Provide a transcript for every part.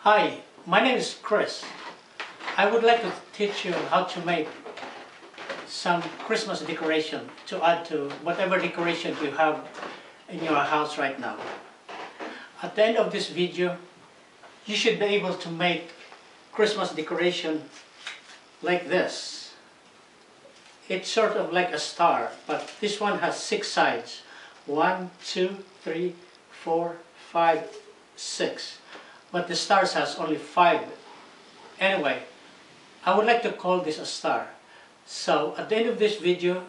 Hi, my name is Chris. I would like to teach you how to make some Christmas decoration to add to whatever decoration you have in your house right now. At the end of this video, you should be able to make Christmas decoration like this. It's sort of like a star, but this one has 6 sides. 1, 2, 3, 4, 5, 6. But the stars has only 5. Anyway, I would like to call this a star. So at the end of this video,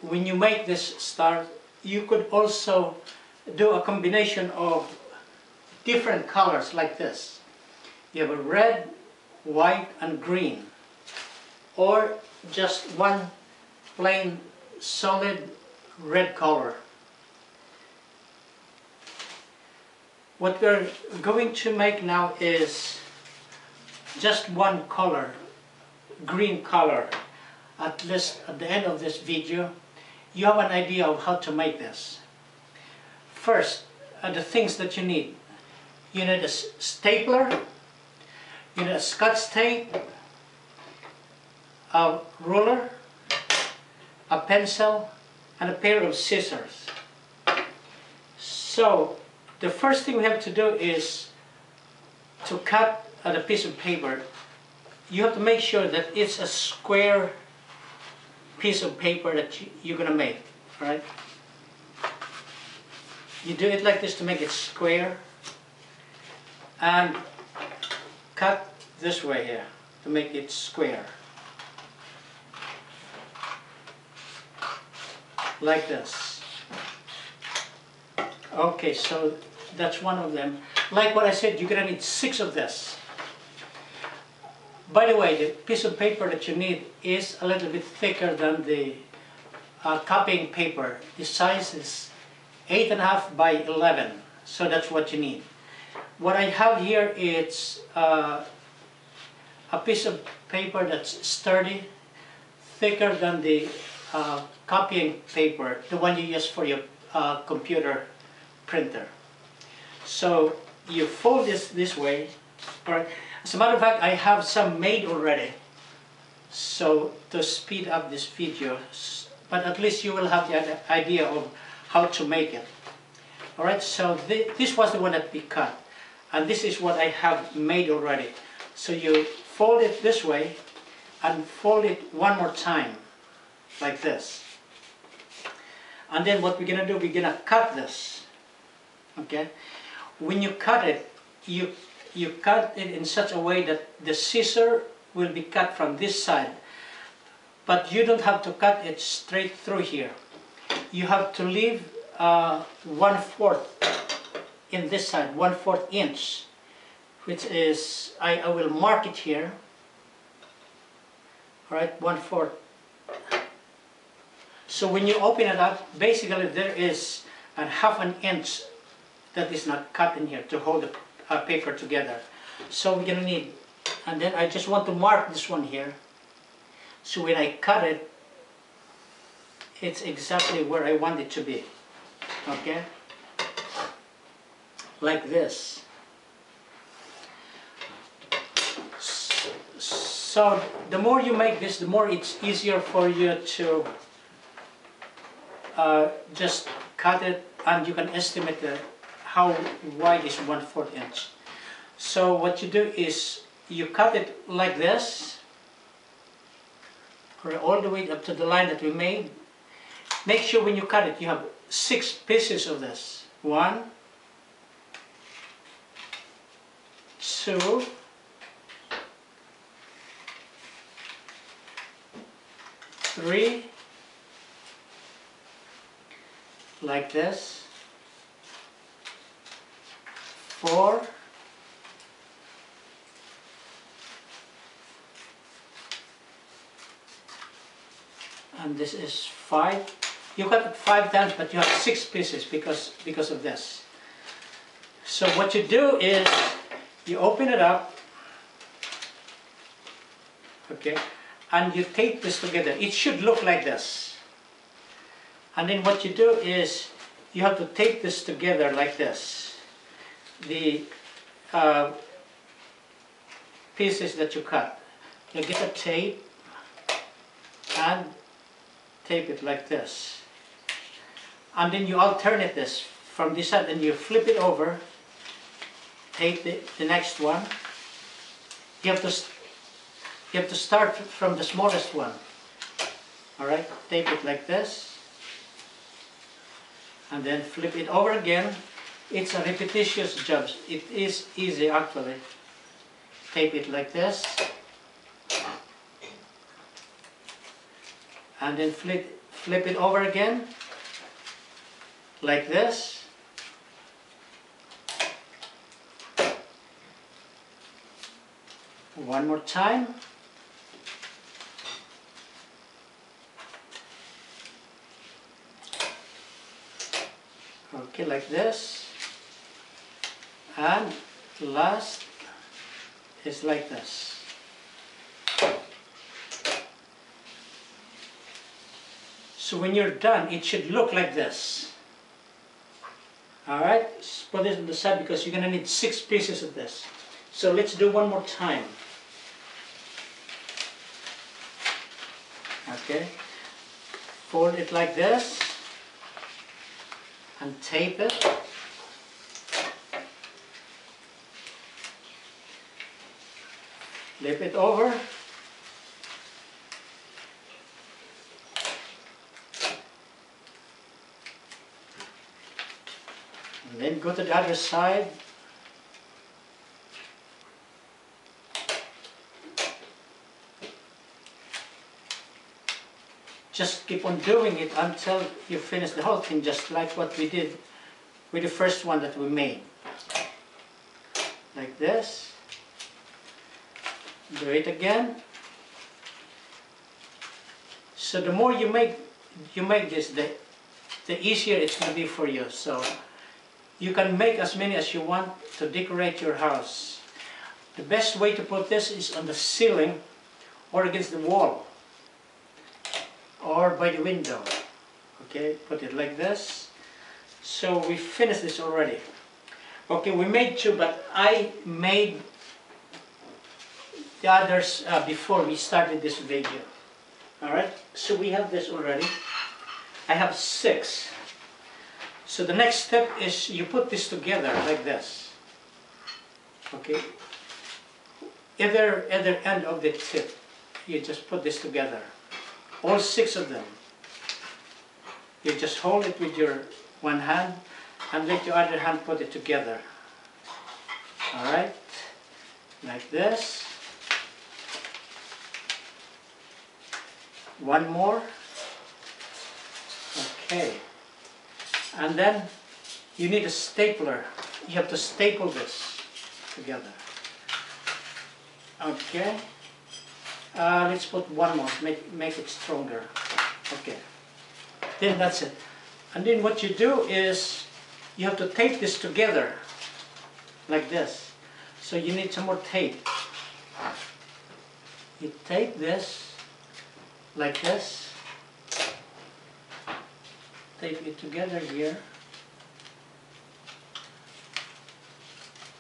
when you make this star, you could also do a combination of different colors like this. You have a red, white, and green, or just one plain solid red color. What we're going to make now is just one color, green color. At least at the end of this video, you have an idea of how to make this. First, the things that you need. You need a stapler, you need a Scotch tape, a ruler, a pencil, and a pair of scissors. So, the first thing we have to do is to cut a piece of paper. You have to make sure that it's a square piece of paper that you're going to make, right? You do it like this to make it square, and cut this way here to make it square, like this. Okay, so that's one of them. Like what I said, you're going to need 6 of this. By the way, the piece of paper that you need is a little bit thicker than the copying paper. The size is 8.5 by 11, so that's what you need. What I have here is a piece of paper that's sturdy, thicker than the copying paper, the one you use for your computer printer. So you fold this way. Right? As a matter of fact, I have some made already, so to speed up this video, but at least you will have the idea of how to make it. Alright, so this was the one that we cut, and this is what I have made already. So you fold it this way and fold it one more time like this, and then what we're gonna do, we're gonna cut this. Okay, when you cut it, you cut it in such a way that the scissor will be cut from this side, but you don't have to cut it straight through here. You have to leave 1/4 in this side, 1/4 inch, which is, I will mark it here. Alright, 1/4. So when you open it up, basically there is a 1/2 inch that is not cut in here to hold the paper together. So we're going to need, and then I just want to mark this one here, so when I cut it, it's exactly where I want it to be. Okay, like this. So the more you make this, the more it's easier for you to just cut it, and you can estimate how wide is 1/4 inch. So what you do is you cut it like this, all the way up to the line that we made. Make sure when you cut it, you have 6 pieces of this. 1, 2, 3, like this, 4, and this is 5. You cut it 5 times, but you have 6 pieces because of this. So what you do is you open it up, okay, and you tape this together. It should look like this. And then what you do is you have to tape this together like this. The uh, pieces that you cut. You get a tape and tape it like this. And then you alternate this from this side and you flip it over, tape the next one. You have to start from the smallest one. Alright, tape it like this. And then flip it over again. It's a repetitious job. It is easy actually. Tape it like this. And then flip it over again. Like this. One more time. Okay, like this. And last is like this. So when you're done, it should look like this. Alright, put this on the side because you're going to need 6 pieces of this. So let's do one more time. Okay, fold it like this and tape it. Flip it over. And then go to the other side. Just keep on doing it until you finish the whole thing, just like what we did with the first one that we made. Like this. Do it again. So the more you make this, the easier it's going to be for you. So you can make as many as you want to decorate your house. The best way to put this is on the ceiling or against the wall or by the window. Okay, put it like this. So we finished this already. Okay, we made 2, but I made the others before we started this video. Alright, so we have this already. I have 6. So the next step is you put this together like this. Okay, either end of the tip, you just put this together. All 6 of them. You just hold it with your one hand and let your other hand put it together. Alright, like this. One more. Okay. And then you need a stapler. You have to staple this together. Okay. Let's put one more, make it stronger. Okay. Then that's it. And then what you do is you have to tape this together like this. So you need some more tape. You tape this like this. Tape it together here.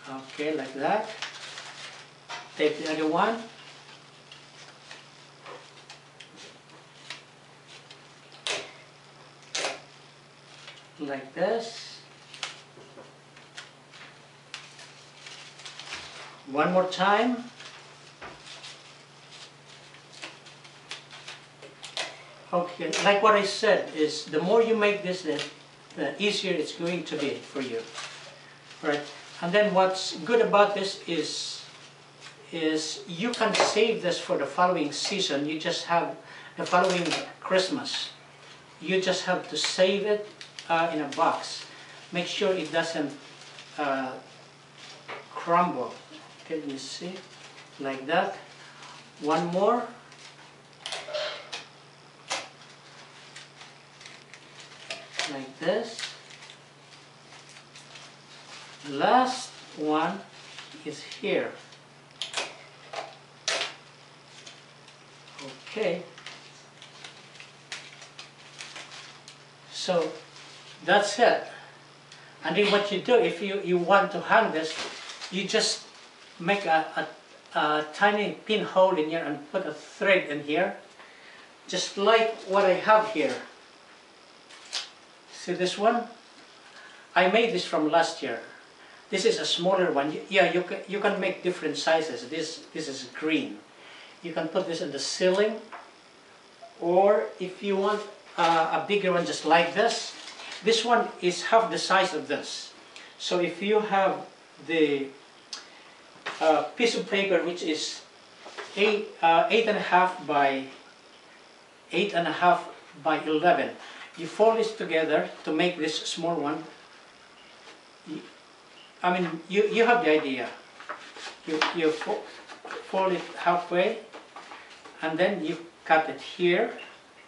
Okay, like that. Tape the other one. Like this. One more time. Okay, like what I said, is the more you make this, the easier it's going to be for you. Right? And then what's good about this is you can save this for the following season. You just have the following Christmas. You just have to save it in a box. Make sure it doesn't crumble. Can you see? Like that. One more. Like this. The last one is here. Okay. So that's it. And then what you do, if you want to hang this, you just make a tiny pinhole in here and put a thread in here, just like what I have here. See this one? I made this from last year. This is a smaller one. Yeah, you can make different sizes. This is green. You can put this in the ceiling, or if you want a bigger one just like this. This one is half the size of this. So if you have the piece of paper which is 8.5 by 8.5 by 11, you fold this together to make this small one. I mean, you have the idea. You fold it halfway, and then you cut it here.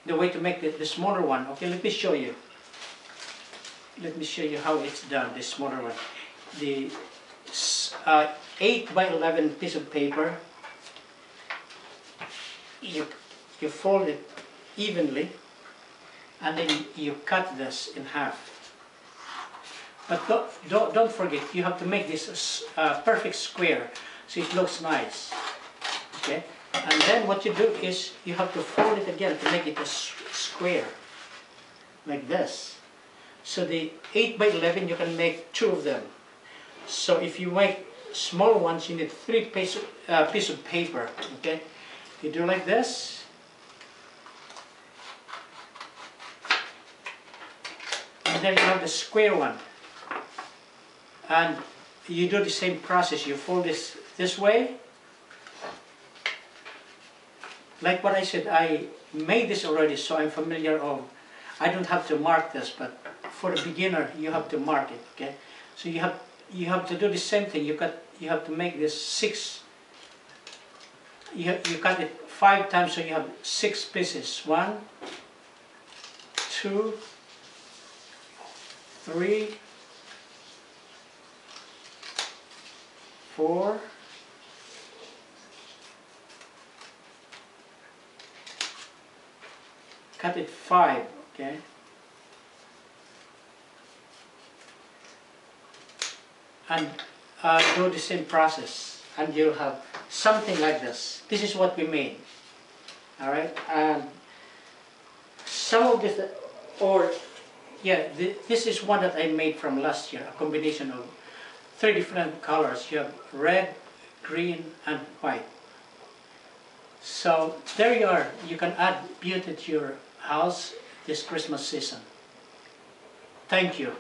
The way to make the smaller one. Okay, let me show you. Let me show you how it's done. The smaller one. The 8 by 11 piece of paper. You fold it evenly, and then you cut this in half. But don't forget, you have to make this perfect square, so it looks nice. Okay, and then what you do is you have to fold it again to make it a square, like this. So the 8 by 11, you can make 2 of them. So if you make small ones, you need 3 piece of paper. Okay, you do like this. And then you have the square one. And you do the same process. You fold this way. Like what I said, I made this already, so I'm familiar of. I don't have to mark this, but for a beginner, you have to mark it. Okay, so you have to do the same thing. You have to make this 6. You cut it 5 times, so you have 6 pieces. 1, 2, 3, 4, 5, okay? And do the same process, and you'll have something like this. This is what we made, all right? And some of this, this is one that I made from last year, a combination of 3 different colors. You have red, green, and white. So there you are. You can add beauty to your house this Christmas season. Thank you.